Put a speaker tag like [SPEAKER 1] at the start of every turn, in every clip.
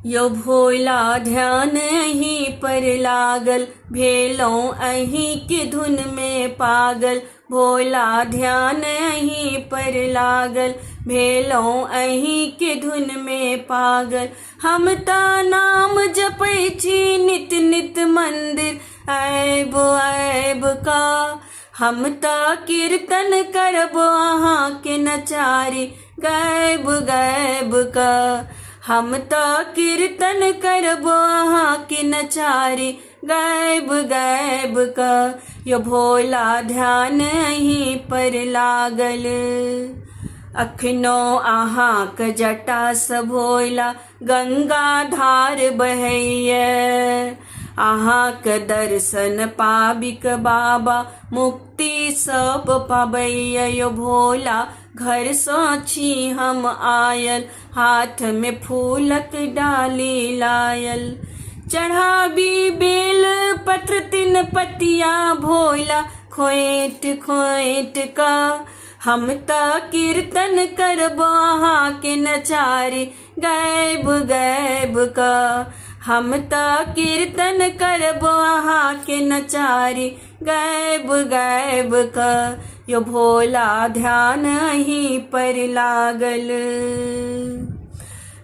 [SPEAKER 1] यो भोला ध्यान अहीं पर लागल, भेलौं अहीं के धुन में पागल। भोला ध्यान अहीं पर लागल, भेलौं अहीं के धुन में पागल। हम त नाम जपै छी नित नित मंदिर आयब आयब का। हम त कीर्तन करब अहाँ के नचारी गायब गायब का। हम त कीर्तन करब अहाँ के नचारी गायब गायब का। यो भोला ध्यान अहीं पर लागल, अखनो अहाँक जटा सँ भोला गंगा धार बहैया। अहाँक दर्शन पाबिक बाबा मुक्ति सब पाबैया। यो भोला घर सँ छी हम आयल, हाथ में फूलक डाली लायल। चढ़ाबी बेल पत्र तीन पतिया भोला खोइट खोइट का। हम त कीर्तन करब अहाँ के नचारी गायब गायब का। हम त कीर्तन करब अहाँ के नचारी गायब गायब का। यो भोला ध्यान अहीं पर लागल,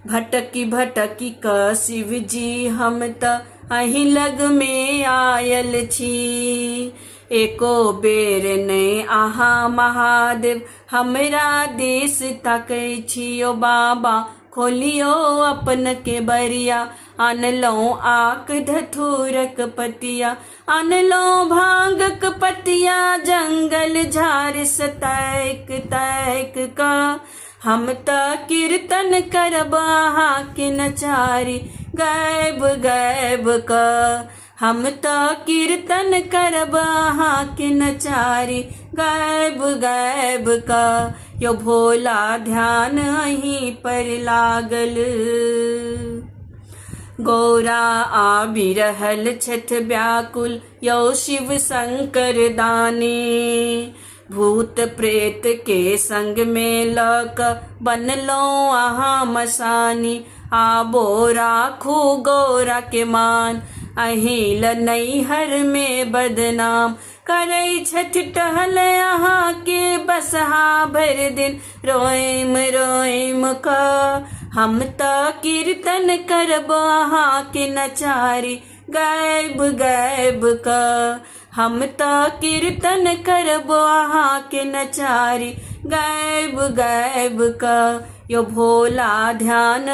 [SPEAKER 1] भटकी भटकी क शिव जी हम त अहीं लग में आयल छी। एको बेर नै अहाँ महादेव हमरा देश ताकै छी। ओ बाबा खोलियो अपन के बरिया, आनलौं आक धथूरक पतिया। आनलौं भांगक पतिया जंगल झाड़ सँ तैक तैक का। हम त कीर्तन करब अहाँ के नचारी गायब गायब का। हम त कीर्तन करब अहाँ के नचारी गायब गायब का। यो भोला ध्यान अहीं पर लागल, गौरा आबि रहल छथि व्याकुल यो शिव शंकर दानी। भूत प्रेत के संग में ल क बनलौं अहाँ मसानी। आबो राखू गौरा के मान, अहीं ल नैहर में बदनाम। करै छथि टहल अहाँ के बसहा भर दिन रोइम रोइम का। हम त कीर्तन करब अहाँ के नचारी गायब गायब का। हम त कीर्तन करब अहाँ के नचारी गायब गायब का। यो भोला ध्यान